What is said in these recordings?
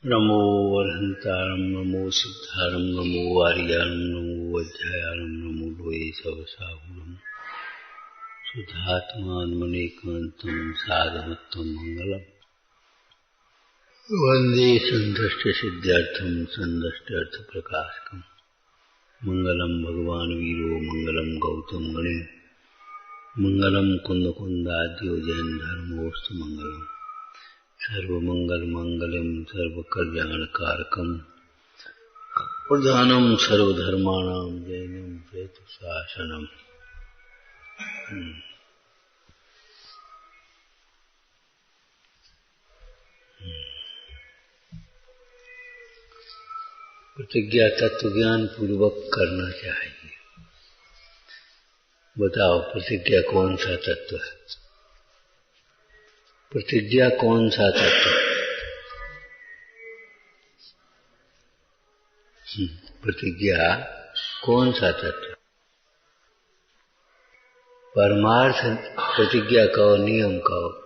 नमो वरहंतारं नमो सिद्धारं नमो आर्यारं नमो वज्रायारं नमो लोये सवसाहुरं सुधात्मान्मनेकान्तं साधमत्तं मंगलम् वन्दे सन्दष्टसिद्ध्यर्थं सन्दष्टार्थप्रकाशकम् मंगलम भगवान वीरो मंगलम गौतम गणे मंगलम कुंदकुंदाद्यो जैन धर्मोस्तु मंगलम सर्वमंगल मंगलम सर्वकल्याणकारकम प्रधानम सर्वधर्माणां जैनम जयतु शासनम। प्रतिज्ञा तत्व ज्ञान पूर्वक करना चाहिए। बताओ प्रतिज्ञा कौन सा तत्व है? प्रतिज्ञा कौन सा तत्व है? प्रतिज्ञा कौन सा तत्व? परमार्थ प्रतिज्ञा कहो, नियम कहो।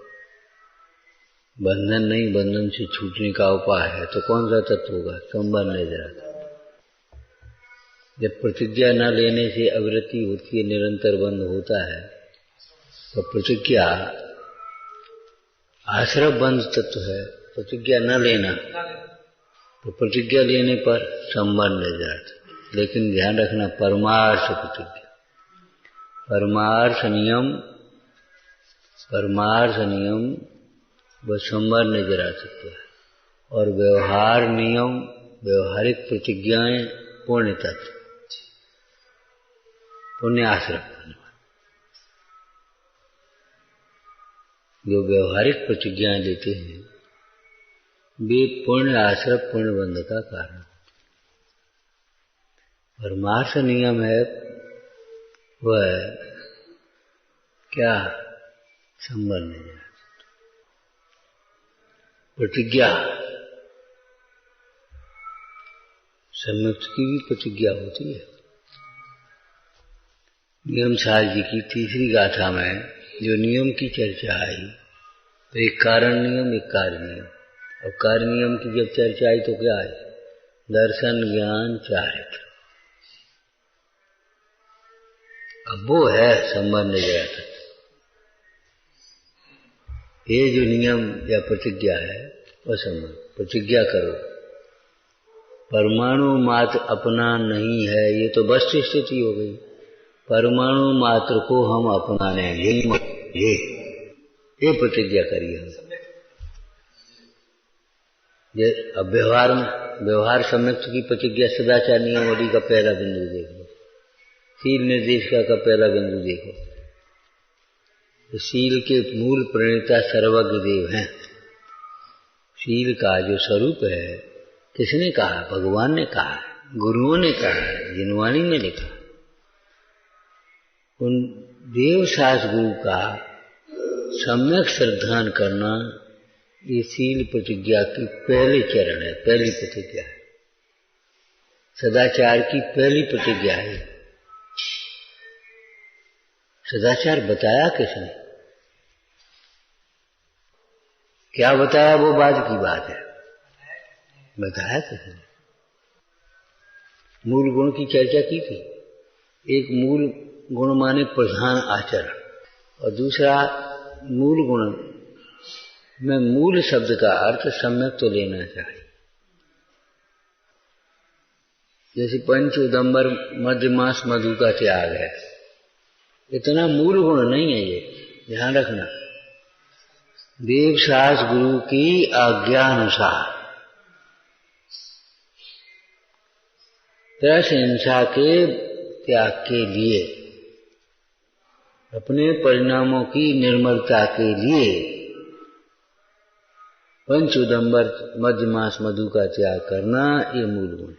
बंधन नहीं, बंधन से छूटने का उपाय है तो कौन सा तत्व होगा? संबंध नहीं जरा। जब प्रतिज्ञा न लेने से अवृत्ति होती है, निरंतर बंध होता है, तो प्रतिज्ञा आश्रय बंध तत्व है। प्रतिज्ञा न लेना तो प्रतिज्ञा लेने पर संबंध नहीं जाता। लेकिन ध्यान रखना, परमार्थ प्रतिज्ञा, परमार्थ नियम वह संबंध नहीं जरा सकता है। और व्यवहार नियम, व्यवहारिक प्रतिज्ञाएं पुण्य तत्व, पुण्य आश्रय। जो व्यवहारिक प्रतिज्ञाएं लेते हैं वे पुण्य आश्रय, पुण्य बंध का कारण। परमार्थ नियम है वह क्या? संबंध नहीं है। प्रतिज्ञा सम्यक्त की भी प्रतिज्ञा होती है। नियम सार जी की तीसरी गाथा में जो नियम की चर्चा आई, तो एक कारण नियम, एक कार्य नियम। और कार्य नियम की जब चर्चा आई तो क्या है? दर्शन, ज्ञान, चारित्र। अब वो है संबंध जरा तक। ये जो नियम या प्रतिज्ञा है वह संबंध। प्रतिज्ञा करो, परमाणु मात्र अपना नहीं है, ये तो वस्तु स्थिति हो गई। परमाणु मात्र को हम अपनाने, ये प्रतिज्ञा करिए हम। अब व्यवहार सम्यक्त की प्रतिज्ञा सदाचार नियमावली का पहला बिंदु देखो, शील निर्देशिका का पहला बिंदु देखो। तो शील के मूल प्रणेता सर्वज्ञ देव हैं। शील का जो स्वरूप है किसने कहा? भगवान ने कहा, गुरुओं ने कहा, जिनवाणी में लिखा। उन देव सास गुरु का सम्यक श्रद्धान करना ये शील प्रतिज्ञा की पहले चरण है, पहली प्रतिज्ञा है। सदाचार की पहली प्रतिज्ञा है। सदाचार बताया किसने? क्या बताया वो बाद की बात है, बताया किसने? मूल गुण की चर्चा की थी। एक मूल गुण माने प्रधान आचरण, और दूसरा मूल गुण में मूल शब्द का अर्थ सम्यक तो लेना चाहिए। जैसे पंच उदंबर मध्य मास मधु का त्याग है, इतना मूल गुण नहीं है ये, ध्यान रखना। देव सास गुरु की आज्ञा अनुसार त्रस हिंसा के त्याग के लिए, अपने परिणामों की निर्मलता के लिए पंच उदंबर मध्य मास मधु का त्याग करना, ये मूल गुण।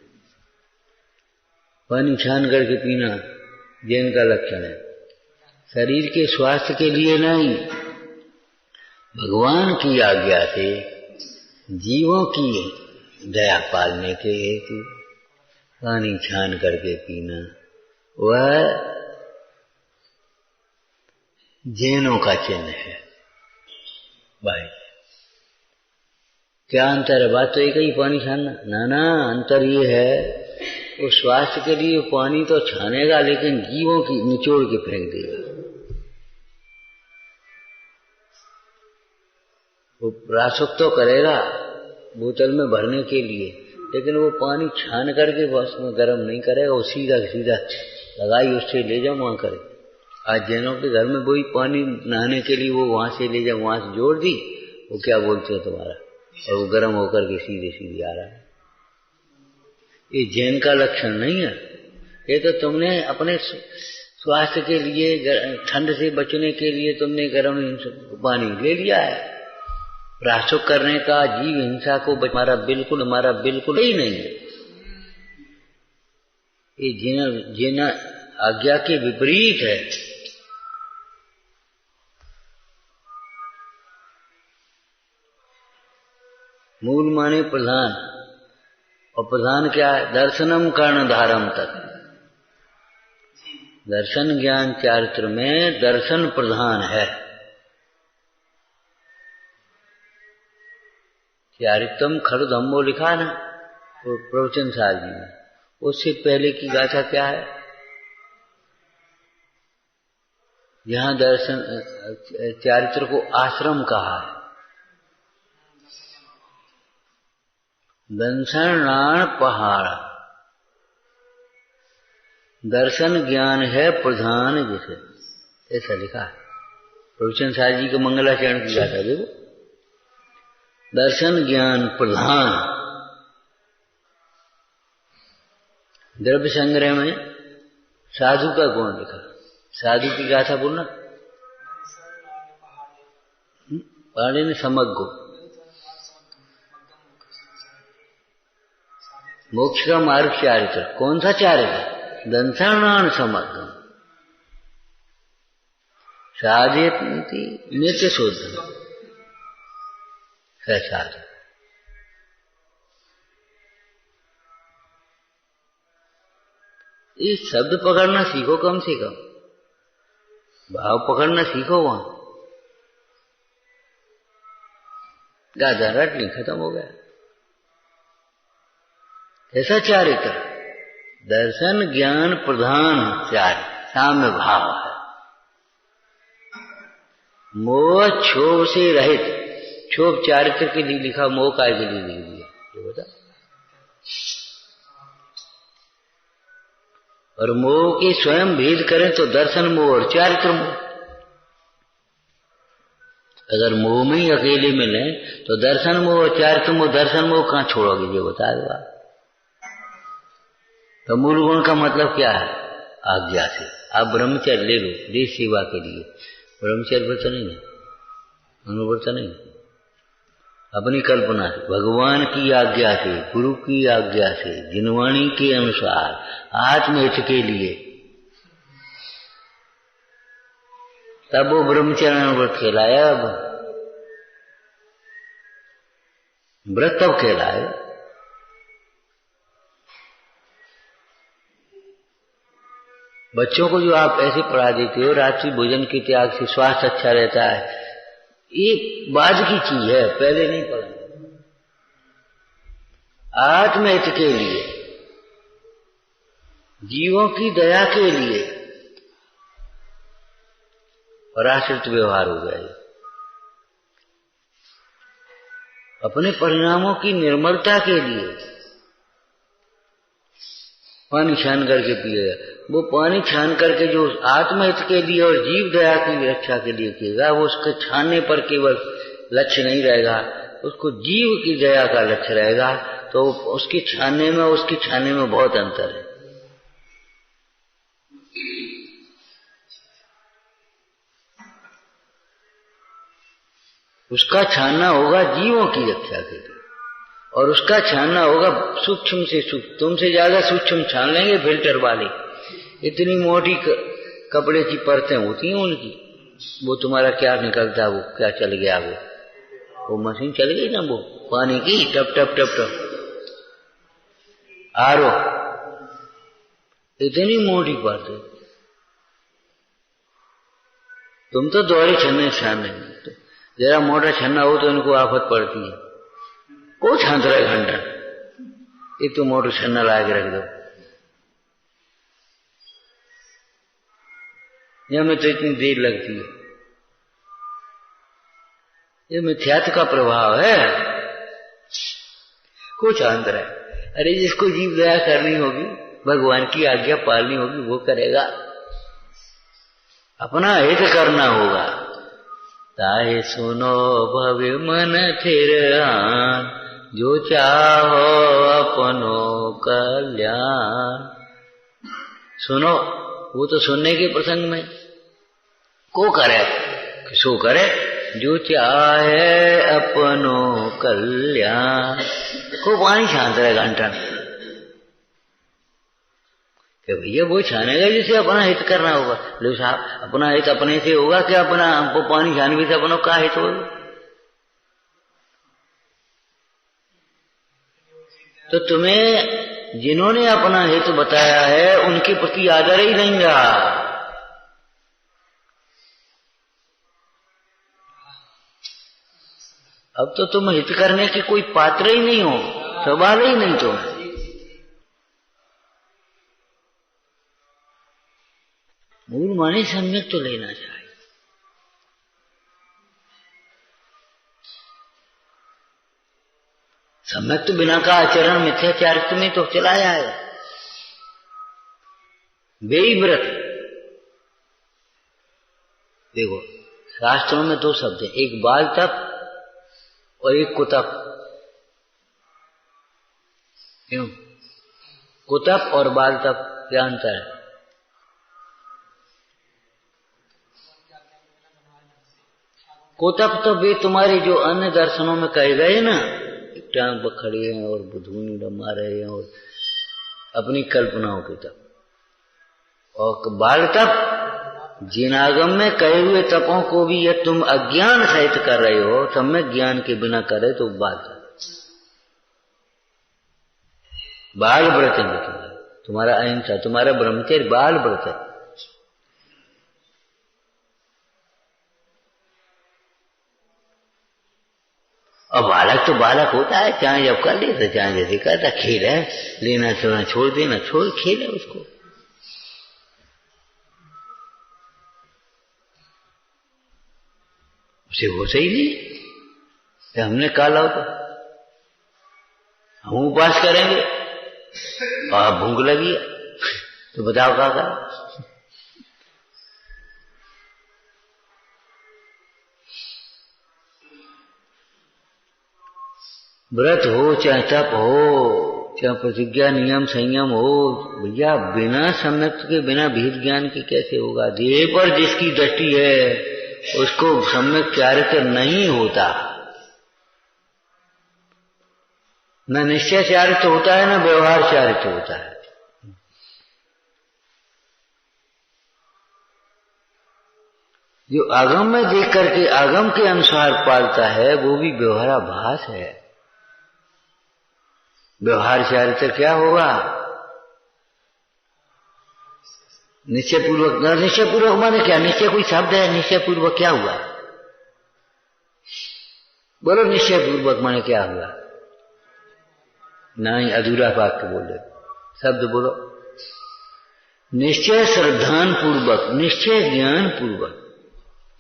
पानी छान करके पीना जैन का लक्षण है। शरीर के स्वास्थ्य के लिए नहीं, भगवान की आज्ञा से जीवों की दया पालने के हेतु पानी छान करके पीना, वह जैनों का चिन्ह है भाई। क्या अंतर है? बात तो एक ही, पानी छानना। ना ना, अंतर ये है वो स्वास्थ्य के लिए पानी तो छानेगा लेकिन जीवों की निचोड़ के फेंक देगा। वो रासुक तो करेगा बोतल में भरने के लिए, लेकिन वो पानी छान करके बस में गर्म नहीं करेगा। वो सीधा सीधा लगाई उससे ले जाओ वहां करे। आज जैनों के घर में वही पानी नहाने के लिए वो वहां से ले जाओ, वहां से जोड़ दी, वो क्या बोलते हो तुम्हारा, और वो गर्म होकर के सीधे सीधे आ रहा है। ये जैन का लक्षण नहीं है। ये तो तुमने अपने स्वास्थ्य के लिए, ठंड से बचने के लिए तुमने गर्म पानी ले लिया है। रासुक करने का, जीव हिंसा को हमारा बिल्कुल ही नहीं है। ये जैन आज्ञा के विपरीत है। मूल माने प्रधान, और प्रधान क्या है? दर्शनम कर्णधारम तक। दर्शन ज्ञान चारित्र में दर्शन प्रधान है। चारित्रम खरु धम्मो लिखा ना तो प्रवचन सार जी में, उससे पहले की गाथा क्या है? यहां दर्शन चारित्र को आश्रम कहा है। दंसनाण पहाड़, दर्शन ज्ञान है प्रधान जैसे, ऐसा लिखा है प्रवचन सार जी के मंगलाचरण की गाथा। देखो, दर्शन ज्ञान प्रधान। द्रव्य संग्रह में साधु का गुण लिखा। साधु की गाथा बोलना, पहाड़ी ने समग्गो, मोक्ष का मार्ग चारित्र। कौन सा चारित्र? दंसनाण समग्गम, साधेत नित्य शोधन है साधु। ये शब्द पकड़ना सीखो, कम से कम भाव पकड़ना सीखो। वहां गाधा रट नहीं, खत्म हो गया। ऐसा चारित्र दर्शन ज्ञान प्रधान चारित्र, साम्य भाव है। मोह क्षोभ से रहित, क्षोभ चारित्र के लिए लिखा, मोह काय के लिए लिख दिया, ये बता। और मोह की स्वयं भेद करें तो दर्शन मोह और चारित्र मोह। अगर मोह में ही अकेले मिले तो दर्शन मोह और चारित्र मोह, दर्शन मोह कहां छोड़ोगे, ये बता दो आप। तो मूल गुण का मतलब क्या है? आज्ञा से। आप ब्रह्मचर्य ले लो देश सेवा के लिए, ब्रह्मचर्य व्रत नहीं है, अनुव्रत नहीं, अपनी कल्पना से, भगवान की आज्ञा से, गुरु की आज्ञा से, जिनवाणी के अनुसार, आत्महित के लिए, तब वो ब्रह्मचर्य अनुव्रत कहलाया। अब व्रत तब कहलाएगा। बच्चों को जो आप ऐसे पढ़ा देते हो, रात्रि भोजन के त्याग से स्वास्थ्य अच्छा रहता है, ये बाद की चीज है, पहले नहीं पढ़ा। आत्महित के लिए, जीवों की दया के लिए पराश्रित व्यवहार हो गया। अपने परिणामों की निर्मलता के लिए पानी छान करके पिएगा। वो पानी छान करके जो आत्महित के लिए और जीव दया की रक्षा के लिए किएगा, वो उसके छानने पर केवल लक्ष्य नहीं रहेगा, उसको जीव की दया का लक्ष्य रहेगा। तो उसके छानने में बहुत अंतर है। उसका छानना होगा जीवों की रक्षा के लिए, और उसका छानना होगा सूक्ष्म से सूक्ष्म। तुमसे ज्यादा सूक्ष्म छान लेंगे फिल्टर वाले। इतनी मोटी कपड़े की परतें होती हैं उनकी, वो तुम्हारा क्या निकलता है, वो क्या चल गया, वो मशीन चल गई ना, वो पानी की टप टप टप टप आरो, इतनी मोटी परतें। तुम तो दोहरे छन्ने छान लेंगे, जरा मोटा छन्ना हो तो इनको आफत पड़ती है। को छांत रहे घंटा, ये तो मोटर छन्ना ला के रख दो, या में तो इतनी देर लगती है। ये मिथ्यात्व का प्रभाव है। कुछ अंतर है। अरे जिसको जीव दया करनी होगी, भगवान की आज्ञा पालनी होगी, वो करेगा। अपना हित करना होगा। ताहे सुनो भव्य मन थिर आन, जो चाहो अपनो कल्याण। सुनो, वो तो सुनने के प्रसंग में को करे, किसो करे, जो चाहे अपनो कल्याण। को पानी छानत रहे घंटा कि भैया वो छानेगा जिसे अपना हित करना होगा। लो साहब, अपना हित अपने से होगा क्या? अपना हमको पानी छानने से अपनों का हित होगा? तो तुम्हें जिन्होंने अपना हित बताया है उनके प्रति आदर ही नहीं रहा। अब तो तुम हित करने के कोई पात्र ही नहीं हो, सवाल ही नहीं। तुम मूल माने सम्यक तो लेना चाहिए। सम्यक तो बिना का आचरण मिथ्याचारित्व में तो चला जाएगा। बेव्रत, देखो शास्त्रों में दो शब्द हैं, एक बाल तप और एक कुतप। क्यों? कुतप और बाल तप क्या अंतर है? कुतप तो वे तुम्हारे जो अन्य दर्शनों में कहे गए ना, टांग पर खड़े हैं और बुधूनी रमा रहे हैं और अपनी कल्पनाओं की तप। और बाल तप जिन आगम में कहे हुए तपों को भी यह तुम अज्ञान सहित कर रहे हो, सम्यक ज्ञान के बिना करे तो बाल तप, बाल व्रत है तुम्हारा अहिंसा, तुम्हारा ब्रह्मचर्य बाल व्रत है। और बालक तो बालक होता है, चाहे जब कर लेता, चाहे जैसे करता, खेल है, लेना छोड़ना छोड़ देना, छोड़ खेल है उसको। उसे वो सही नहीं। हमने काला होता, हम उपवास करेंगे और भूख लगी है तो बताओ क्या करें? व्रत हो चाहे तप हो चाहे प्रतिज्ञा नियम संयम हो, भैया बिना सम्यक के बिना भेद ज्ञान के कैसे होगा? देह पर जिसकी दृष्टि है उसको सम्यक चारित्र नहीं होता। न निश्चय चारित्र होता है न व्यवहार चारित्र होता है। जो आगम में देख करके आगम के अनुसार पालता है वो भी व्यवहाराभास है। व्यवहार चारित्र क्या होगा? निश्चय पूर्वक। निश्चय पूर्वक माने क्या? निश्चय कोई शब्द है? निश्चय पूर्वक क्या हुआ? बोलो निश्चय पूर्वक माने क्या हुआ? नहीं, अधूरा वाक्य बोले, शब्द बोलो। निश्चय श्रद्धान पूर्वक, निश्चय ज्ञान पूर्वक।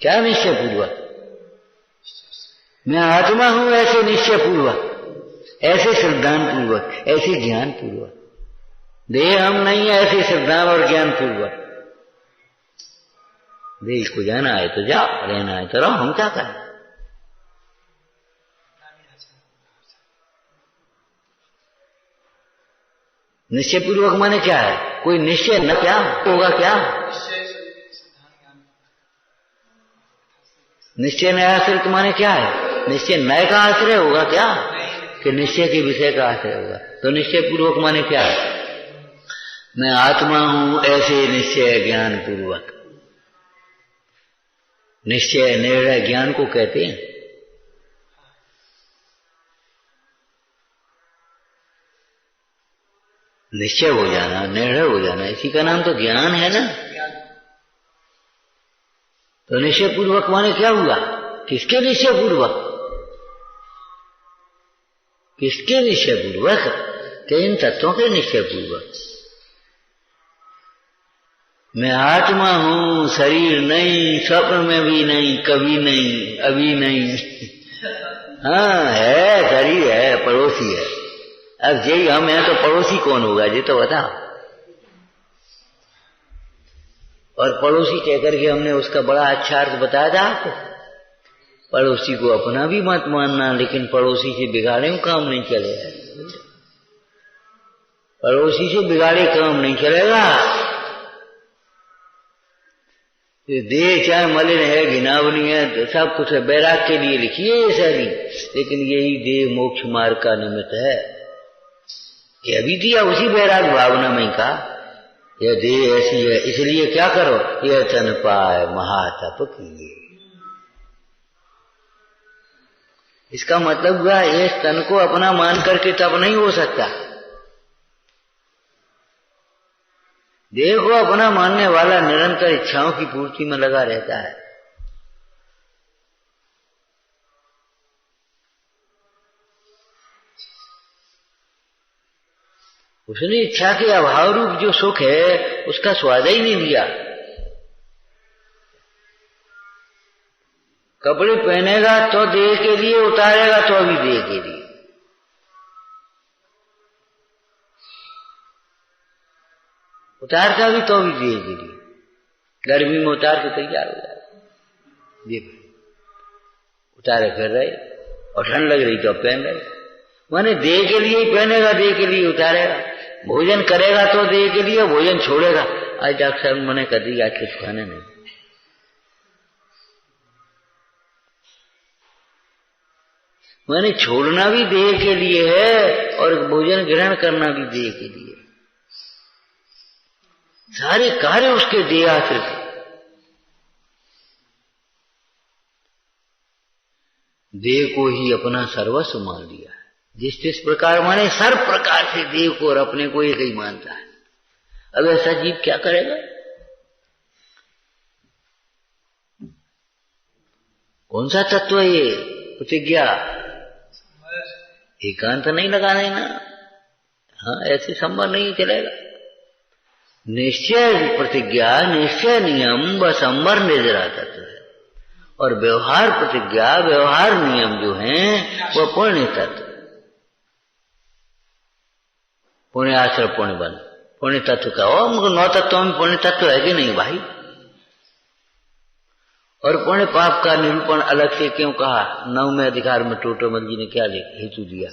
क्या निश्चय पूर्वक? मैं आत्मा हूं ऐसे निश्चय पूर्वक, ऐसे श्रद्धान पूर्वक, ऐसे ज्ञान पूर्वक। देह हम नहीं है ऐसे श्रद्धान और ज्ञान पूर्वक। देह को जाना है तो जाओ, रहना है तो रहो, हम क्या करें? निश्चय पूर्वक माने क्या है? कोई निश्चय न क्या होगा? क्या निश्चय नया आश्रित माने क्या है? निश्चय नय का आश्रय होगा क्या? कि निश्चय के विषय का आश्रय होगा? तो निश्चय पूर्वक माने क्या है? मैं आत्मा हूं ऐसे निश्चय ज्ञान पूर्वक। निश्चय निर्णय ज्ञान को कहते हैं। निश्चय हो जाना, निर्णय हो जाना, इसी का नाम तो ज्ञान है ना। तो निश्चय पूर्वक माने क्या हुआ? किसके निश्चय पूर्वक? किसके निश्चय पूर्वक? कि इन तत्वों के निश्चय पूर्वक। मैं आत्मा हूं, शरीर नहीं, स्वप्न में भी नहीं, कभी नहीं, अभी नहीं। हाँ है, शरीर है, पड़ोसी है। अब यही हम हैं तो पड़ोसी कौन होगा ये तो बताओ। और पड़ोसी कहकर के हमने उसका बड़ा अच्छा अर्थ बताया था आपको। पड़ोसी को अपना भी मत मानना, लेकिन पड़ोसी से बिगाड़े काम नहीं चलेगा। पड़ोसी से बिगाड़े काम नहीं चलेगा। देह चाहे मलिन है, घिनावनी है, तो सब कुछ है, बैराग के लिए लिखिए ये शैली, लेकिन यही देह मोक्ष मार्ग का निमित्त है। यह भी दिया उसी बैराग भावना में का, यह देह ऐसी है, इसलिए क्या करो, यह तन पाए महातप कीजिए। इसका मतलब हुआ इस तन को अपना मान करके तप नहीं हो सकता। देह को अपना मानने वाला निरंतर इच्छाओं की पूर्ति में लगा रहता है। उसने इच्छा के अभाव रूप जो सुख है उसका स्वाद ही नहीं लिया। कपड़े पहनेगा तो देह के लिए, उतारेगा तो भी देह के लिए। उतारता भी तो भी देह के लिए। गर्मी में उतार के तैयार हो जाए, देखो उतारे फिर रहे, और ठंड लग रही तो पहन रहे। माने देह के लिए ही पहनेगा, देह के लिए उतारेगा। भोजन करेगा तो देह के लिए, भोजन छोड़ेगा। आज डॉक्टर साहब मैंने कर दी, आज कुछ खाने नहीं। माने छोड़ना भी देह के लिए है और भोजन ग्रहण करना भी देह के लिए। सारे कार्य उसके देहाश्रित है। देह को ही अपना सर्वस्व मान लिया है। जिस प्रकार माने सर्व प्रकार से देह को और अपने को एक ही मानता है। अब ऐसा जीव क्या करेगा? कौन सा तत्व है ये? प्रतिज्ञा, एकांत नहीं लगा देना। हाँ, ऐसे संभव नहीं चलेगा। निश्चय प्रतिज्ञा, निश्चय नियम व संवर निर्जरा तत्व है। और व्यवहार प्रतिज्ञा, व्यवहार नियम जो हैं वह पुण्य तत्व। पुण्य आश्रय पुण्य बन, पुण्य तत्व का। और 9 तत्वों में पुण्य तत्व है कि नहीं भाई? और पुण्य पाप का निरूपण अलग से क्यों कहा? 9वें अधिकार में टोटोमल जी ने क्या हेतु दिया?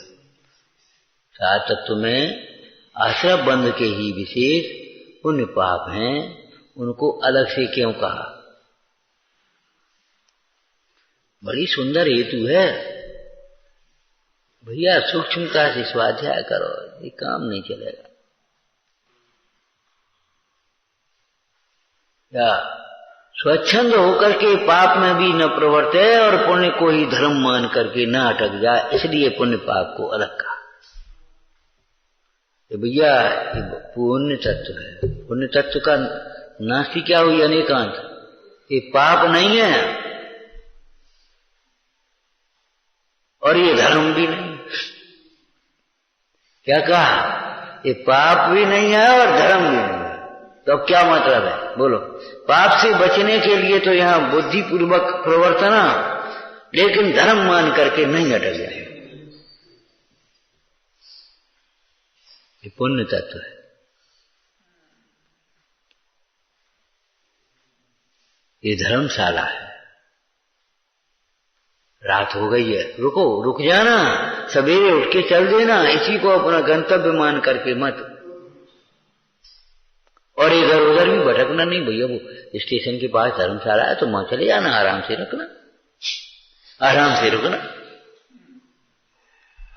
7 तत्व में आश्रय बंध के ही विशेष पुण्य पाप हैं, उनको अलग से क्यों कहा? बड़ी सुंदर हेतु है भैया। सूक्ष्मता से स्वाध्याय करो, ये काम नहीं चलेगा। या स्वच्छंद होकर के पाप में भी न प्रवर्ते और पुण्य को ही धर्म मान करके न अटक जाए, इसलिए पुण्य पाप को अलग कहा। भैया ये पुण्य तत्व है। पुण्य तत्व का नास्ति क्या हुई? अनेकांत। ये पाप नहीं है और ये धर्म भी नहीं। क्या कहा? ये पाप भी नहीं है और धर्म भी नहीं है। तो अब क्या मतलब है बोलो? पाप से बचने के लिए तो यहां बुद्धिपूर्वक प्रवर्तना, लेकिन धर्म मान करके नहीं अटक जाए। ये पुण्य तत्व है। ये धर्मशाला है। रात हो गई है, रुको, रुक जाना, सवेरे उठ के चल देना। इसी को अपना गंतव्य मान करके मत। और इधर उधर भी भटकना नहीं भैया। वो स्टेशन के पास धर्मशाला है तो वहां चले जाना, आराम से रखना, आराम से रुकना।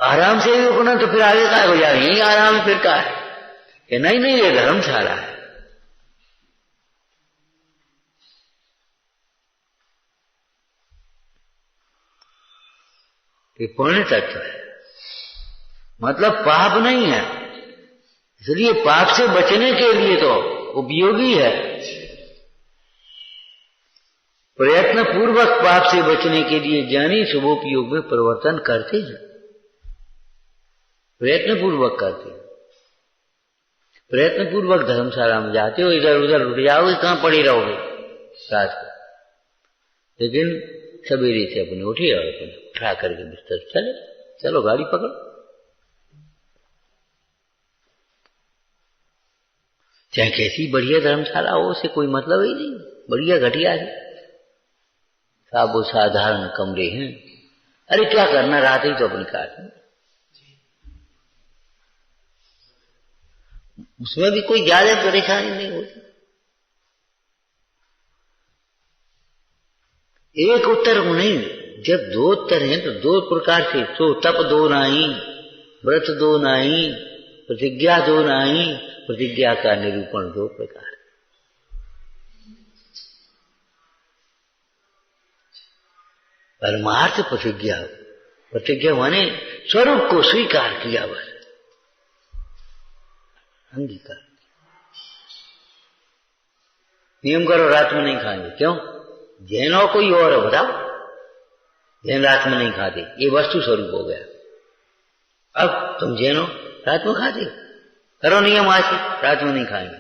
आराम से ही रुकना तो फिर आगे क्या हो जाए? यही आराम फिर क्या है? कि नहीं ये धर्मशाला है। ये पुण्य तत्व है, मतलब पाप नहीं है। इसलिए पाप से बचने के लिए तो उपयोगी है। प्रयत्न पूर्वक पाप से बचने के लिए ज्ञानी शुभोपयोग में परिवर्तन करते हैं। प्रयत्नपूर्वक करते, प्रयत्नपूर्वक धर्मशाला में जाते हो, इधर उधर उठ जाओगे, कहाँ पड़ी रहोगे रात को। लेकिन सवेरे से अपने उठे और अपने उठा करके बिस्तर चले, चलो गाड़ी पकड़ो। चाहे कैसी बढ़िया धर्मशाला हो, उसे कोई मतलब ही नहीं, बढ़िया घटिया है, सब वो साधारण कमरे हैं। अरे क्या करना, रात ही तो अपनी काटनी, उसमें भी कोई ज्यादा परेशानी नहीं होती। एक उत्तर नहीं, जब दो उत्तर हैं तो दो प्रकार से, तो तप दो नाही, व्रत दो नाही, प्रतिज्ञा दो नाही, प्रतिज्ञा का निरूपण दो प्रकार। परमार्थ प्रतिज्ञा, प्रतिज्ञा माने स्वरूप को स्वीकार किया, बस अंगीकार। नियम करो रात में नहीं खाएंगे, क्यों? जैन हो कोई और है बताओ, जैन रात में नहीं खाते, ये वस्तु स्वरूप हो गया। अब तुम जैन हो, रात में खाते, करो नियम आज से, रात में नहीं खाएंगे,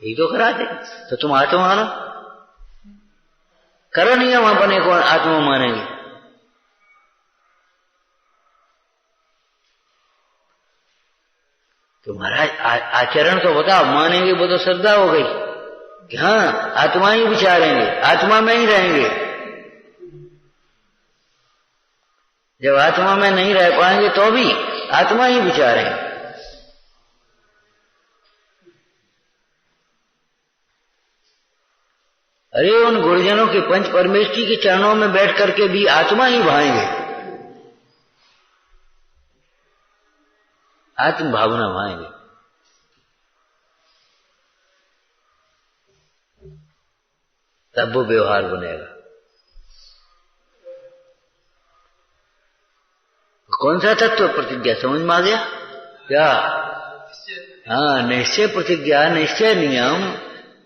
यही तो कराते। तो तुम आत्मा मानो, करो नियम, अपने को आत्मा मानेंगे। तुम्हारा आचरण तो बताओ, मानेंगे वो तो श्रद्धा हो गई कि हाँ आत्मा ही विचारेंगे, आत्मा में ही रहेंगे। जब आत्मा में नहीं रह पाएंगे तो भी आत्मा ही विचारेंगे। अरे उन गुरुजनों के पंच परमेष्ठी के चरणों में बैठ करके भी आत्मा ही भाएंगे, आत्म भावना भाएंगे। तब वो व्यवहार बनेगा। कौन सा तत्व? प्रतिज्ञा। समझ में आ गया क्या? हाँ, निश्चय प्रतिज्ञा, निश्चय नियम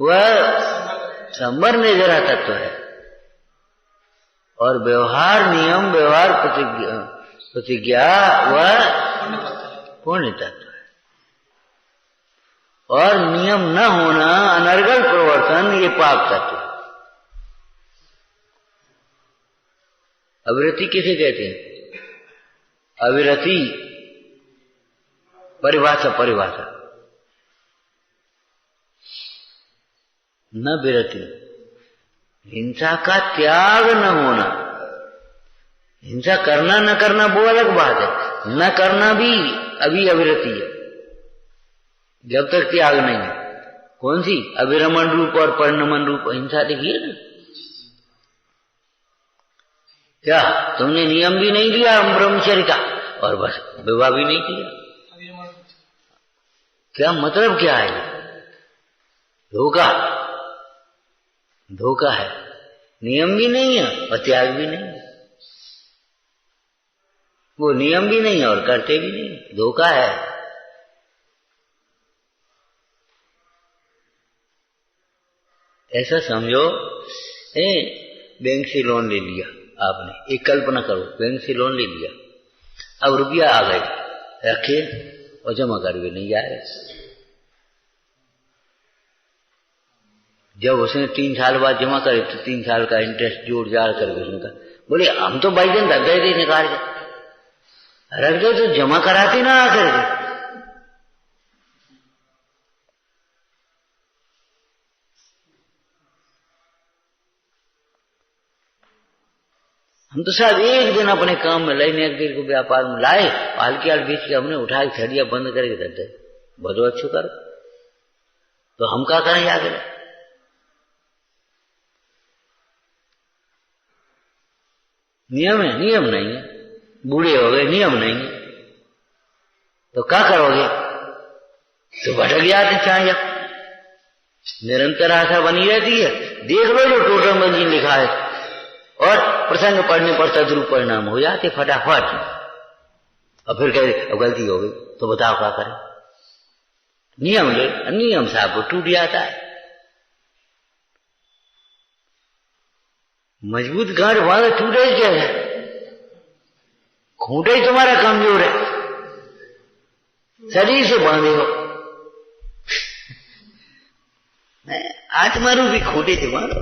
वह संवर्ण जरा तत्व है, और व्यवहार नियम, व्यवहार प्रतिज्ञा वह पुण्य तत्व है। और नियम न होना, अनर्गल प्रवर्तन, ये पाप तत्व है। अविरति किसे कहते हैं? अविरति परिभाषा न विरति, हिंसा का त्याग न होना। हिंसा करना न करना वो अलग बात है, न करना भी अभी अविरति है, जब तक त्याग नहीं है। कौन सी? अविरमण रूप और परिणमन रूप हिंसा देखिए ना। क्या तुमने नियम भी नहीं लिया ब्रह्मचर्य का, और बस विवाह भी नहीं किया? क्या मतलब क्या है? धोखा है। नियम भी नहीं है और त्याग भी नहीं है। वो नियम भी नहीं है और करते भी नहीं, धोखा है। ऐसा समझो, बैंक से लोन ले लिया आपने, एक कल्पना करो, बैंक से लोन ले लिया, अब रुपया आ गए, रखे और जमा करके नहीं जाए। जब उसने 3 साल बाद जमा करे तो 3 साल का इंटरेस्ट जोड़ जाड़ करके उसने कहा, बोले हम तो 22 दिन रख गए थे, निकाल के रख दो तो जमा कराते ना आकर के। हम तो साहब एक दिन अपने काम में लाइन एक दिन को व्यापार में लाए, पालकी आल बीच के हमने उठा के छड़िया बंद करके रख दे, बहुत अच्छी करो। तो हम क्या करें आगे? नियम है, नियम नहीं है, बूढ़े हो गए, नियम नहीं है, तो क्या करोगे? तो भटक जाते चाहे। निरंतर आशा बनी रहती है। देख लो जो टोटल मंजिल लिखा है, और प्रसंग पढ़ने पर तद्रूप परिणाम हो जाते फटाफट। और फिर कहे अब गलती हो गई तो बताओ क्या करें? नियम ले, नियम साहब को टूट जाता है। मजबूत गांठ बांध टूटे क्या है? खूंटे ही तुम्हारा कमजोर है। शरीर से बांधे हो। आत्मा रूपी खोटे से बांधो।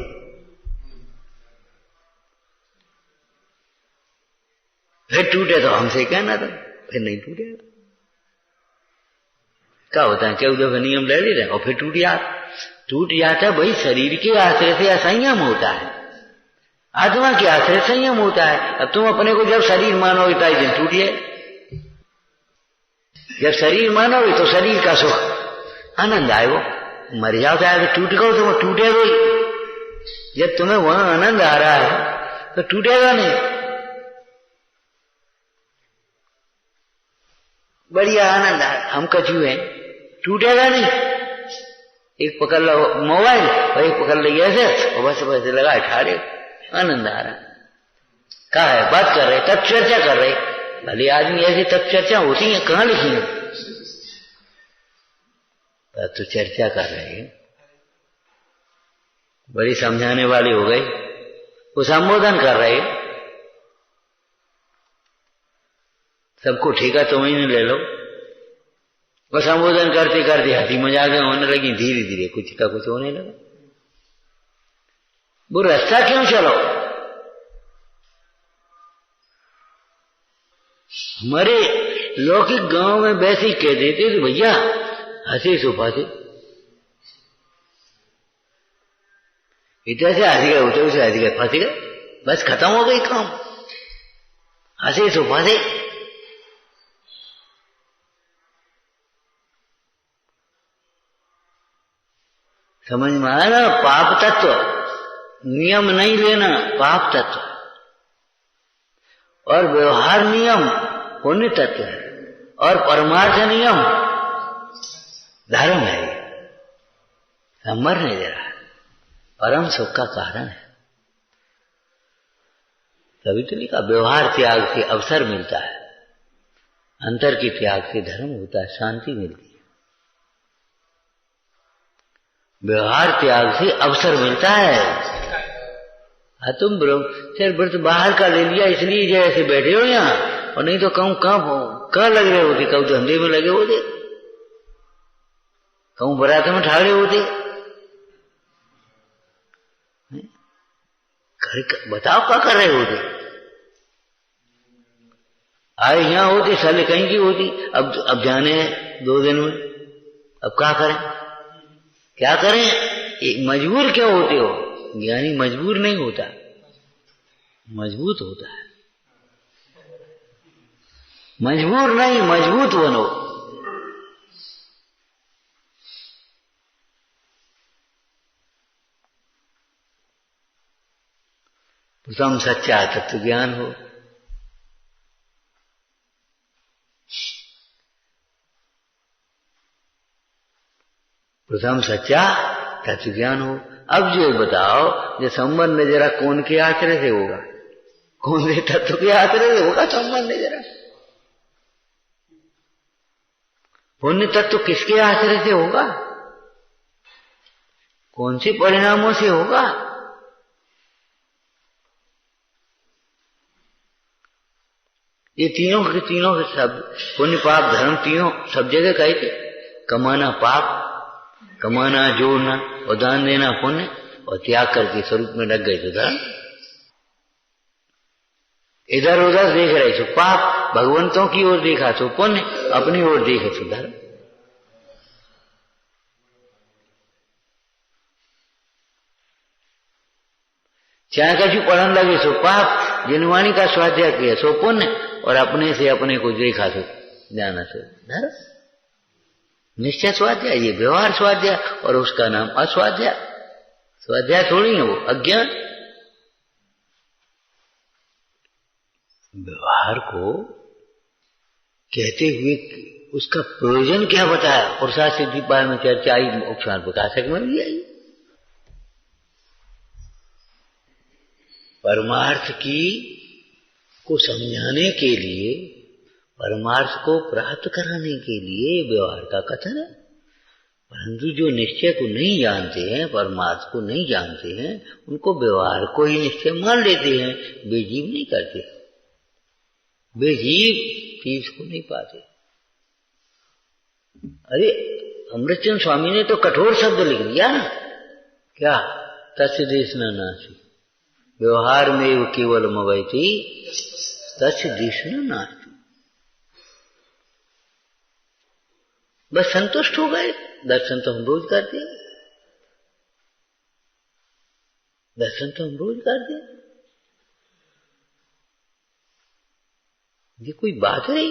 फिर टूटे तो हमसे कहना था, फिर नहीं टूटेगा। क्या होता है, 14 का नियम ले लेते हैं और फिर टूट जाता है। भाई शरीर के आश्रय से असंयम होता है, आत्मा के आश्रय संयम होता है। अब तुम अपने को जब शरीर मानोगे तो एक दिन टूटिए। जब शरीर मानोगे तो शरीर का सुख आनंद आए, वो मर जाओ चाहे तो टूट गो तो वो टूटेगा ही। जब तुम्हें वहां आनंद आ रहा है तो टूटेगा नहीं। बढ़िया आनंद आ रहा, हम कछू है, टूटेगा नहीं। एक पकड़ लो मोबाइल और एक पकड़ लो ऐसे और बस वैसे लगा ठाड़े, आनंद आ रहा। कहा है बात कर रहे, तब चर्चा कर रहे। भले आदमी ऐसी तब चर्चा होती है, कहां लिखी है? तो चर्चा कर रहे हैं, बड़ी समझाने वाली हो गई। वो संबोधन कर रहे, सबको ठीका तुम ही ले लो। वो संबोधन करते करते हंसी मजाक होने लगी, धीरे धीरे कुछ का कुछ होने लगा। वो रास्ता क्यों चलो? हमारे लौकिक गांव में वैसे ही कह देते थे, भैया हंसी सोफा से इधर से हंसी गए, उधर से हंसी गए, फंस गए, बस खत्म हो गई काम। हंसी सोफा से समझ में आया ना? पाप तत्व, नियम नहीं लेना, पाप तत्व, और व्यवहार नियम पुण्य तत्व है, और परमार्थ नियम धर्म है। मर नहीं दे रहा, परम सुख का कारण है। तभी तो लिखा व्यवहार त्याग से अवसर मिलता है, अंतर के त्याग से धर्म होता है, शांति मिलती है। व्यवहार त्याग से अवसर मिलता है। तुम सिर्फ व्रत बाहर का ले लिया इसलिए जैसे बैठे हो यहाँ, और नहीं तो कहूं कहाँ लग रहे होते, कहूं धंधे में लगे होते, कहूं बरात में ठाड़े होते। बताओ क्या कर रहे होते? आए यहाँ होते, साले कहीं की होती। अब जाने हैं 2 दिन में, अब क्या करें? क्या करें? मजबूर क्यों होते हो? ज्ञानी मजबूर नहीं होता, मजबूत होता है। मजबूर नहीं, मजबूत बनो। प्रथम सच्चा तत्व ज्ञान हो। प्रथम सच्चा तत्व ज्ञान हो। अब जो बताओ, जो संबंध जरा कौन के आश्रय से होगा? कौन से तत्व के आश्रय से होगा संबंध जरा? पुण्य तत्व किसके आश्रय से होगा? कौन से परिणामों से होगा? ये तीनों के शब्द, पुण्य पाप धर्म, तीनों सब जगह कहे थे। कमाना पाप, कमाना जोड़ना, और दान देना पुण्य, और त्याग करके स्वरूप में लग गए तो धर्म। इधर उधर देख रहे तो पाप, भगवंतों की ओर देखा तो पुण्य, अपनी ओर देखे तो धर्म। चाहे कछु पढ़न लगे सो पाप, जिनवाणी का स्वाध्याय किया सो पुण्य, और अपने से अपने को देखा तो जाना सो धर्म। निश्चय स्वाध्याय, ये व्यवहार स्वाध्याय, और उसका नाम अस्वाध्याय। स्वाध्याय थोड़ी है वो, अज्ञान। व्यवहार को कहते हुए उसका प्रयोजन क्या बताया? पुरुषार्थ सिद्धि पाय में चर्चा आई, उपशांत प्रकाशक में भी आई। परमार्थ की को समझाने के लिए, परमार्थ को प्राप्त कराने के लिए व्यवहार का कथन है। परंतु जो निश्चय को नहीं जानते हैं, परमार्थ को नहीं जानते हैं, उनको व्यवहार को ही निश्चय मान लेते हैं, वे जीव नहीं करते, 'वे जीव' चीज को नहीं पाते। अरे अमृतचंद स्वामी ने तो कठोर शब्द लिख दिया ना, क्या? तस्य देश न नासी व्यवहार में केवल मवैती तस्य देश न नासी। बस संतुष्ट हो गए। दर्शन तो हम रोज करते हैं, दर्शन तो हम रोज करते हैं, ये कोई बात है?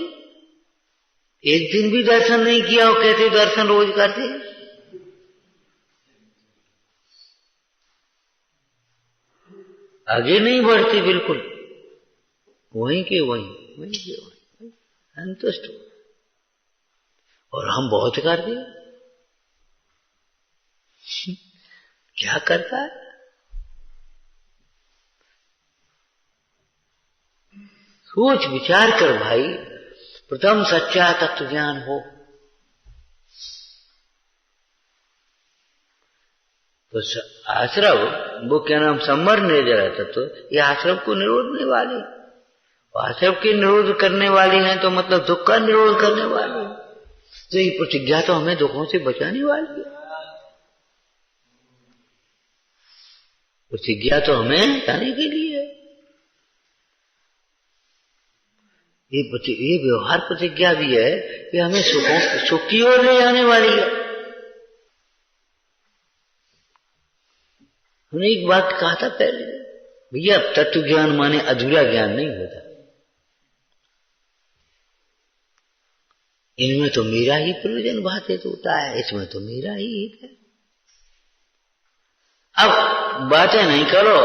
एक दिन भी दर्शन नहीं किया और कहते दर्शन रोज करते हैं। आगे नहीं बढ़ते, बिल्कुल वहीं के वहीं, वहीं के वहीं संतुष्ट। और हम बहुत करते हैं। क्या करता है? सोच विचार कर भाई, प्रथम सच्चा तत्व ज्ञान हो तो आश्रम, वो क्या नाम, सम्मर जरा तत्व, ये आश्रम को निरोधने वाले, आश्रम के निरोध करने वाले हैं तो मतलब दुख का निरोध करने वाले हैं। तो ये प्रतिज्ञा तो हमें दुखों से बचाने वाली है, प्रतिज्ञा तो हमें बचाने के लिए है। ये व्यवहार प्रतिज्ञा भी है कि हमें सुख की ओर ले जाने वाली है। हमने एक बात कहा था पहले, भैया तत्व ज्ञान माने अधूरा ज्ञान नहीं होता। इनमें तो मेरा ही प्रयोजन बाधित होता है, इसमें तो मेरा ही हित है। अब बातें नहीं करो,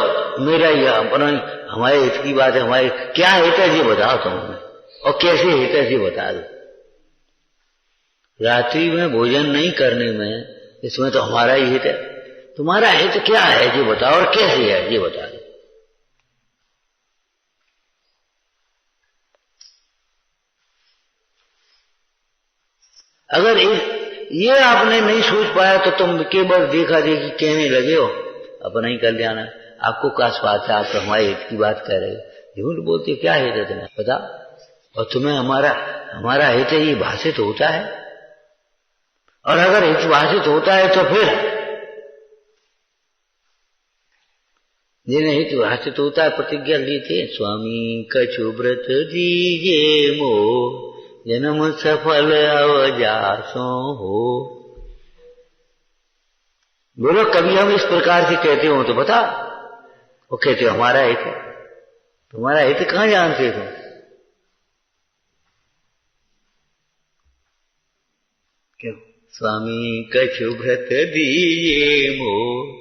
मेरा ही अपना, हमारे हित की बात है, हमारे क्या हित है ये बताओ तुम हमें, और कैसे हित है ये बता दो। रात्रि में भोजन नहीं करने में, इसमें तो हमारा ही हित है। तुम्हारा हित क्या है ये बताओ, और कैसे है ये बता दो। अगर ये आपने नहीं सोच पाया तो तुम केवल देखा देखी कहने लगे हो अपना ही कल्याण है। आपको क्या स्वार्थ है? आप हमारे हित की बात कह रहे हो, झूठ बोलते, क्या हित है तुम्हें पता? और तुम्हें हमारा हित है ये भाषित होता है, और अगर हित भाषित होता है तो फिर जिन्हें हित भाषित होता है प्रतिज्ञा ली थी, स्वामी कछु व्रत दीजिए मोह जन्म सफल अवजासो हो। बोलो कभी हम इस प्रकार से कहते हो तो बता, वो कहते हो हमारा हित है। तुम्हारा हित कहां जानते हो? क्यों? स्वामी कछु व्रत दीजिए मोह,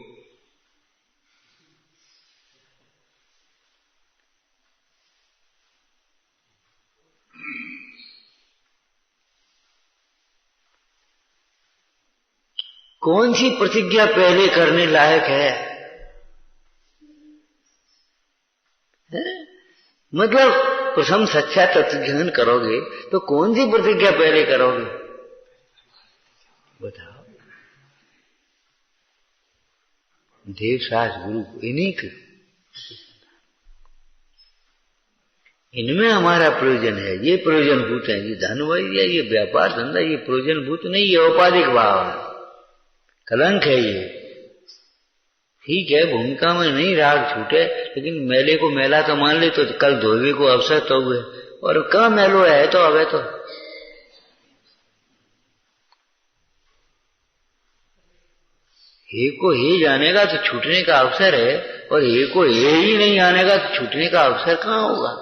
कौन सी प्रतिज्ञा पहले करने लायक है? मतलब प्रथम सच्चा तत्व ज्ञान करोगे तो कौन सी प्रतिज्ञा पहले करोगे बताओ? देव शास्त्र गुरु इन्हीं के, इनमें हमारा प्रयोजन है, ये प्रयोजन भूत है। ये धनवाई या ये व्यापार धंधा ये प्रयोजन भूत नहीं, ये औपाधिक भाव है, कलंक है ये। ठीक है भूमिका में नहीं राग छूटे, लेकिन मेले को मेला तो मान ले तो कल धोबी को अवसर तो हुए, और कहाँ मेलो है तो अबे तो हे को हे जानेगा तो छूटने का अवसर है, और हे को हे ही नहीं आनेगा तो छूटने का अवसर कहाँ होगा?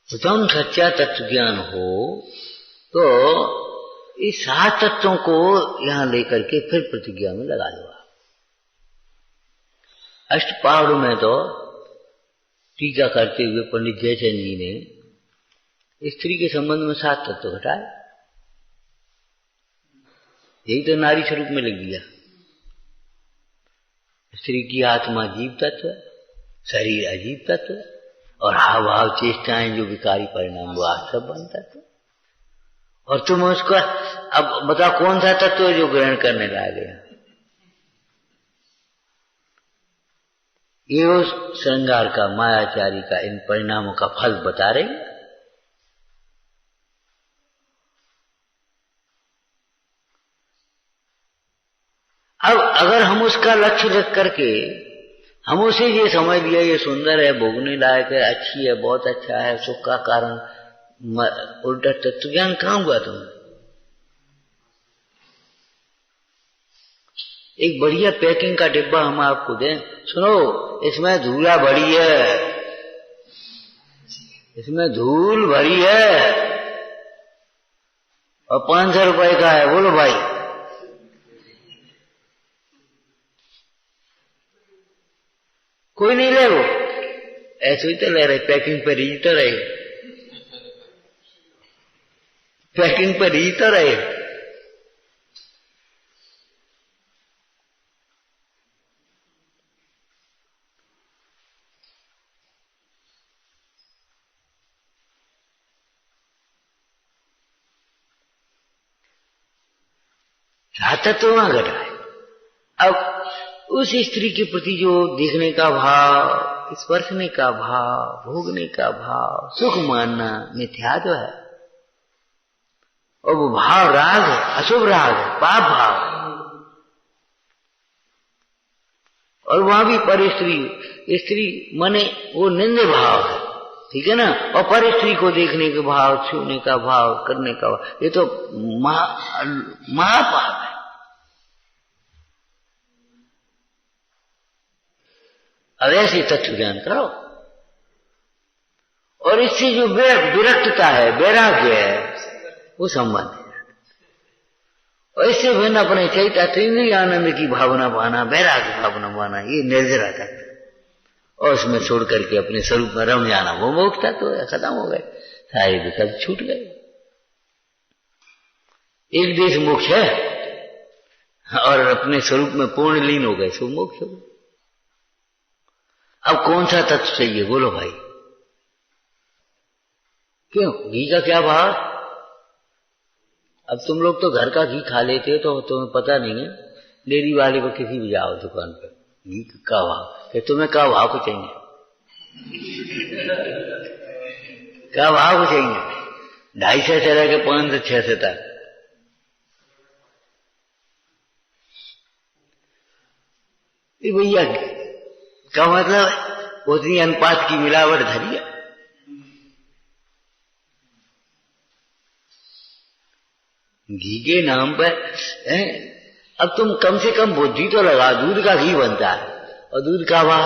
प्रथम सच्चा तत्व ज्ञान हो तो इस 7 तत्वों को यहां लेकर के फिर प्रतिज्ञा में लगा दो। अष्टपावड़ में तो टीका करते हुए पंडित जयचंद जी ने स्त्री के संबंध में 7 तत्व घटाए। यही तो नारी स्वरूप में लग गया। स्त्री की आत्मा जीव तत्व, शरीर अजीव तत्व, और हाव भाव चेष्टाएं जो विकारी परिणाम वो आज सब बनता था। और तुम उसको अब बताओ कौन सा तत्व है जो ग्रहण करने लगे? ये उस श्रृंगार का, मायाचारी का, इन परिणामों का फल बता रही। अब अगर हम उसका लक्ष्य रख करके हम उसे ये समझ लिया ये सुंदर है, भोगने लायक है, अच्छी है, बहुत अच्छा है, सुख का कारण, उल्टा तत्व ज्ञान कहां हुआ तुम्हें? एक बढ़िया पैकिंग का डिब्बा हम आपको दें, सुनो इसमें धूला भरी है, इसमें धूल भरी है और 500 रुपए का है, बोलो भाई, कोई नहीं ले, वो ऐसे ही तो ले रहे, पैकिंग पर ही तो रहे, पैकिंग पर ही तो रहे। तत्व वहां घटा है। अब उस स्त्री के प्रति जो देखने का भाव, स्पर्शने का भाव, भोगने का भाव, सुख मानना मिथ्या जो है, और वो भाव राग है, अशुभ राग है, पाप भाव है। और वहां भी पर स्त्री माने वो निंद भाव है, ठीक है ना। और पर स्त्री को देखने के भाव, छूने का भाव, करने का भाव, ये तो महापाप है। अब ऐसे तत्व ज्ञान करो, और इससे जो विरक्तता है, वैराग्य है, वो संबंध है। और इससे भिन्न अपने चैतन्य आनंद की भावना पाना, वैराग्य भावना पाना, ये निर्जरा तत्व, और उसमें छोड़ करके अपने स्वरूप में रम जाना, वो मोक्ष तो खत्म हो गए, सारे विकल्प छूट गए। एक देश मोक्ष है और अपने स्वरूप में पूर्ण लीन हो गए, सो मोक्ष हो गए। अब कौन सा तत्व चाहिए बोलो भाई? क्यों? घी का क्या भाव? अब तुम लोग तो घर का घी खा लेते हो तो तुम्हें पता नहीं है। डेयरी वाले को किसी भी जाओ दुकान पर, घी का भाव, कि तुम्हें क्या भाव को चाहिए, क्या भाव को चाहिए? 250 से लेकर 500 से 600 तक। भैया का मतलब उतनी अनुपात की मिलावट धरी है। घी के नाम पर अब तुम कम से कम बुद्धि तो लगा, दूध का घी बनता है और दूध का भाव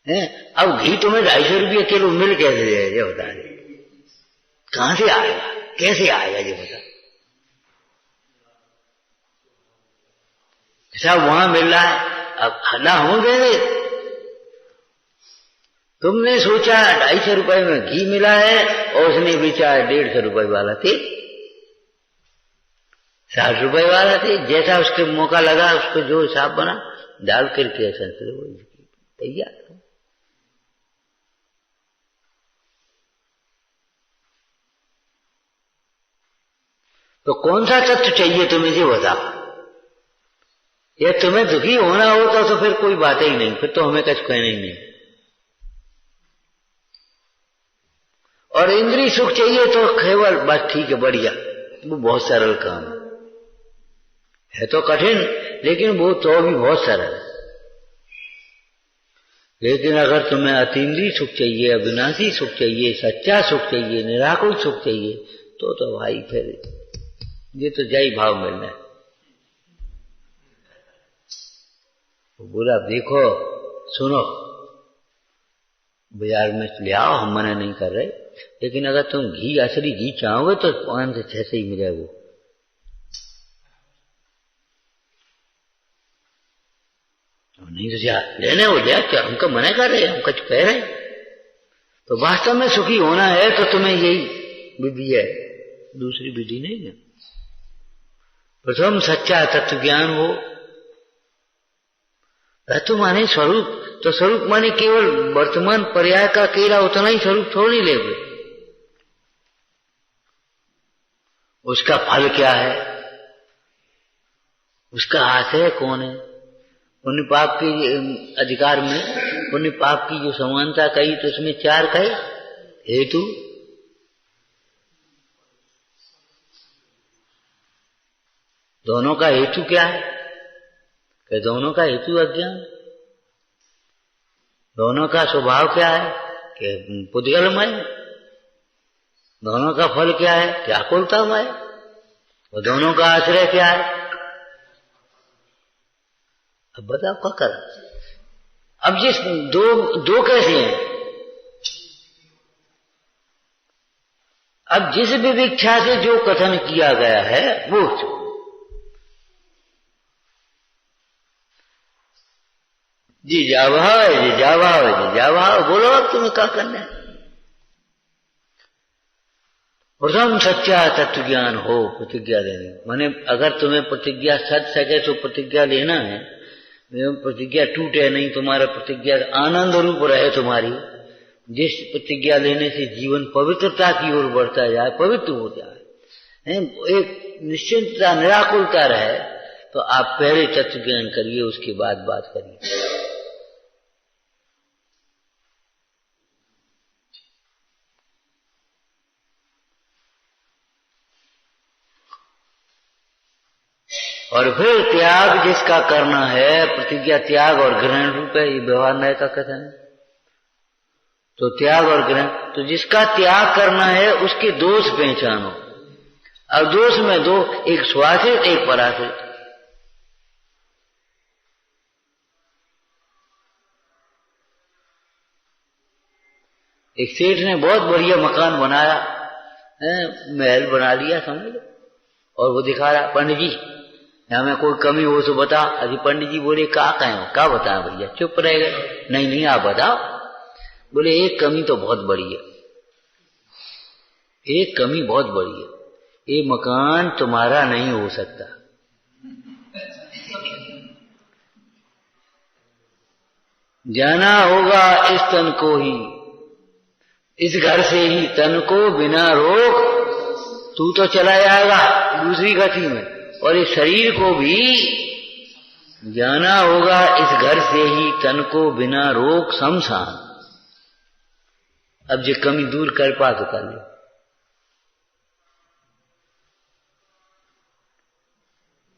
है। अब घी तुम्हें 250 रुपये किलो मिल कैसे जाएगा, ये बता दे, कहां से आएगा, कैसे आएगा ये बता। सब वहां मिल रहा है, अब खाना हम देंगे। तुमने सोचा 250 रुपए में घी मिला है और उसने बेचा 150 रुपए वाला थे, 60 रुपए वाला थे। जैसा उसके मौका लगा उसको जो हिसाब बना डाल करके ऐसा तैयार। तो कौन सा तत्व चाहिए तुम्हें ये बताओ। या तुम्हें दुखी होना होता तो फिर कोई बात ही नहीं, फिर तो हमें कुछ कहना ही नहीं। और इंद्रिय सुख चाहिए तो केवल बस ठीक है, बढ़िया, वो बहुत सरल काम है तो कठिन, लेकिन वो तो भी बहुत सरल है। लेकिन अगर तुम्हें अतीन्द्रिय सुख चाहिए, अविनाशी सुख चाहिए, सच्चा सुख चाहिए, निराकुल सुख चाहिए, तो भाई फिर ये तो जय भाव मिलना है। बोला देखो सुनो, बाजार में ले आओ, हम मना नहीं कर रहे, लेकिन अगर तुम घी, असली घी चाहोगे तो 5 से 6 से ही मिले वो। नहीं तो क्या लेने हो गया, क्या हमको मना कर रहे, हम कुछ कह रहे। तो वास्तव में सुखी होना है तो तुम्हें यही विधि है, दूसरी विधि नहीं है। प्रथम सच्चा तत्व ज्ञान हो, धातु माने स्वरूप, तो स्वरूप माने केवल वर्तमान पर्याय का अकेला उतना ही स्वरूप थोड़ा नहीं ले। उसका फल क्या है, उसका आशय कौन है। पुण्य पाप के अधिकार में पुण्य पाप की जो समानता कही तो उसमें चार कहे हेतु, दोनों का हेतु क्या है कि दोनों का हेतु अज्ञान, दोनों का स्वभाव क्या है कि पुद्गलमय, दोनों का फल क्या है कि आकुलतामय, और दोनों का आश्रय क्या है। अब बताओ क्या कर। अब जिस दो कैसे हैं, अब जिस विविक्षा से जो कथन किया गया है वो जी जाभाव है, जी जाभाव है, जी जाभाव। बोलो अब तुम्हें क्या करना है। प्रथम सच्चा तत्व ज्ञान हो प्रतिज्ञा लेने, माने अगर तुम्हें प्रतिज्ञा सच सके तो प्रतिज्ञा लेना है, प्रतिज्ञा टूटे नहीं, तुम्हारा प्रतिज्ञा आनंद रूप रहे तुम्हारी, जिस प्रतिज्ञा लेने से जीवन पवित्रता की ओर बढ़ता जाए, पवित्र हो जाए, एक निश्चिंतता निराकुलता रहे, तो आप पहले तत्व ज्ञान करिए, उसके बाद बात करिए। और फिर त्याग जिसका करना है, प्रतिज्ञा त्याग और ग्रहण रूप है, ये व्यवहार न्याय का कथन है। तो त्याग और ग्रहण, तो जिसका त्याग करना है उसके दोष पहचानो। अब दोष में दो, एक स्वाश्रित एक पराश्रित। एक सेठ ने बहुत बढ़िया मकान बनाया, महल बना लिया समझ लो, और वो दिखा रहा पंडित जी हमें कोई कमी हो तो बता। अभी पंडित जी बोले क्या कहें, क्या बताएं भैया, चुप रह गए। नहीं आप बताओ। बोले एक कमी तो बहुत बड़ी है, एक कमी बहुत बड़ी है, ये मकान तुम्हारा नहीं हो सकता। जाना होगा इस तन को ही, इस घर से ही तन को बिना रोक तू तो चला जाएगा दूसरी गति में, और इस शरीर को भी जाना होगा इस घर से ही तन को बिना रोक शमशान। अब जो कमी दूर कर पा तो कर ले।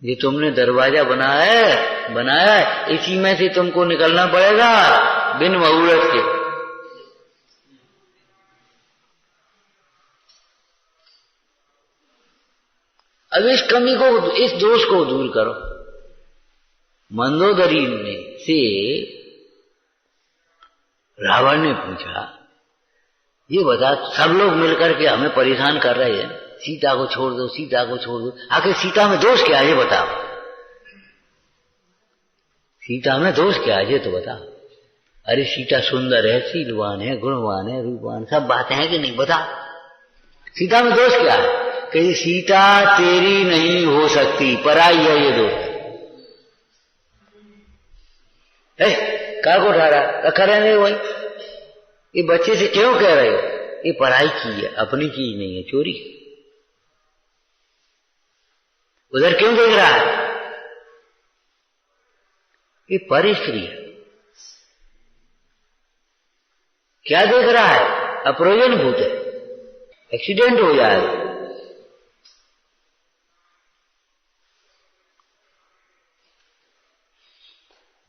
ये तुमने दरवाजा बनाया है, इसी में से तुमको निकलना पड़ेगा बिन मुहूर्त के। अब इस कमी को, इस दोष को दूर करो। मंदोदरी ने से रावण ने पूछा, ये बता सब लोग मिलकर के हमें परेशान कर रहे हैं, सीता को छोड़ दो, सीता को छोड़ दो, आखिर सीता में दोष क्या है ये बताओ, सीता में दोष क्या है ये तो बताओ। अरे सीता सुंदर है, शीलवान है, गुणवान है, रूपवान, सब बातें हैं कि नहीं, बता सीता में दोष क्या है। कि सीता तेरी नहीं हो सकती, पराई है, ये दोष है। क्या को उठा रहा रखा रहने वही, ये बच्चे से क्यों कह रहे हो, ये पराई की है, अपनी चीज नहीं है, चोरी। उधर क्यों देख रहा है, ये पर स्त्री है, क्या देख रहा है, अप्रयोजन भूत है, एक्सीडेंट हो जाएगा।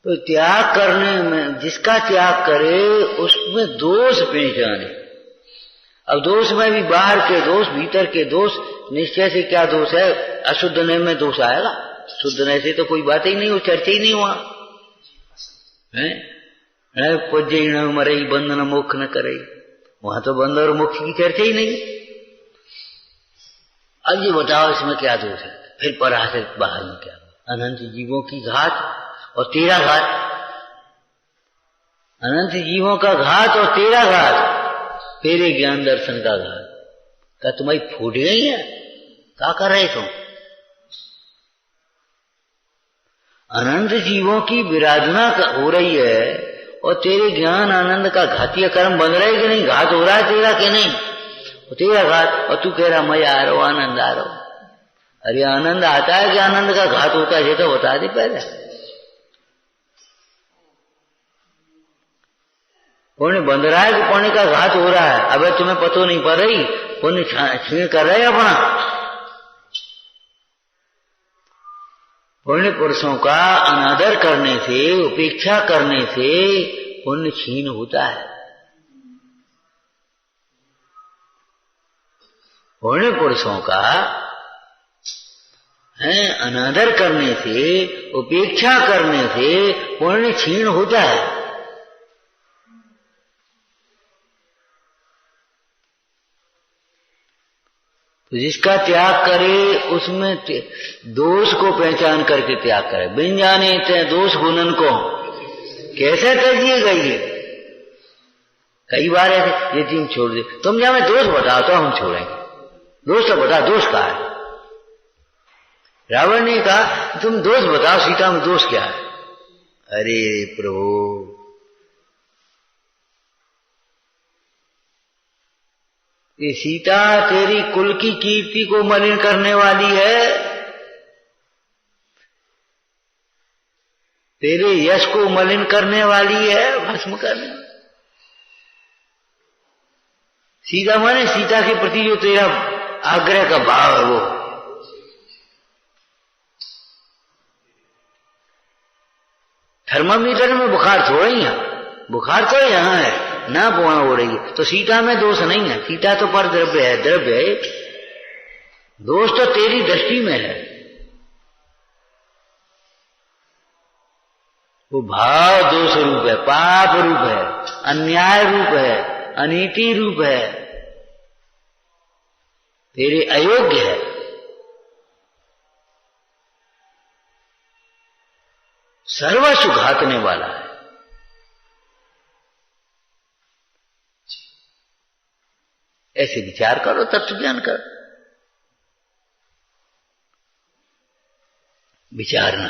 तो त्याग करने में, जिसका त्याग करे उसमें दोष पहचाने। अब दोष में भी बाहर के दोष, भीतर के दोष, निश्चय से क्या दोष है, अशुद्ध ने में दोष आएगा, शुद्ध ने से तो कोई बात ही नहीं हो, चर्चा ही नहीं हुआ है। पूज्य न मरे बंधन मोक्ष न करे, वहां तो बंध और मोक्ष की चर्चा ही नहीं। अब ये बताओ इसमें क्या दोष है। फिर पराश्रित बाहर में क्या, अनंत जीवों की घात और तेरा घात, अनंत जीवों का घात और तेरा घात, तेरे ज्ञान दर्शन का घात। क्या तुम्हारी फूट गई है, क्या कर रहे तुम। अनंत जीवों की विराधना हो रही है और तेरे ज्ञान आनंद का घातीय कर्म बन रहा है कि नहीं, घात हो रहा है तेरा कि नहीं, तेरा घात, और तू कह रहा मजा आ रहा हो, आनंद आ रहा हो। अरे आनंद आता है कि आनंद का घात होता है, ये तो बता दे पहले। पुण्य बंध रहा है कि पुण्य का घात हो रहा है? अबे तुम्हें पतो नहीं पड़ रही, पुण्य छीण कर रहे अपना। पुण्य पुरुषों का अनादर करने से, उपेक्षा करने से पुण्य छीन होता है। पुण्य पुरुषों का अनादर करने से, उपेक्षा करने से पुण्य छीन होता है। तो जिसका त्याग करे उसमें दोष को पहचान करके त्याग करे। बिन जाने ते दोष गुणन को कैसे तजिएगा ये? कई बार ऐसे ये चीज छोड़ दे, तुम जब मैं दोष बताओ तो हम छोड़ेंगे। दोष तो बता, दोष का है। रावण ने कहा तुम दोष बताओ, सीता में दोष क्या है? अरे प्रभु, ये सीता तेरी कुल की कीर्ति को मलिन करने वाली है, तेरे यश को मलिन करने वाली है, भस्म करने। सीता माने सीता के प्रति जो तेरा आग्रह का भाव है वो। थर्मामीटर में बुखार थोड़ा ही है, बुखार तो यहां है ना, वहां हो रही है। तो सीता में दोष नहीं है, सीता तो पर द्रव्य है, द्रव्य है। दोष तो तेरी दृष्टि में है। वो भाव दोष रूप है, पाप रूप है, अन्याय रूप है, अनीति रूप है, तेरे अयोग्य है। सर्वस्व घातने वाला है। ऐसे विचार करो, तत्व ज्ञान करो। विचारना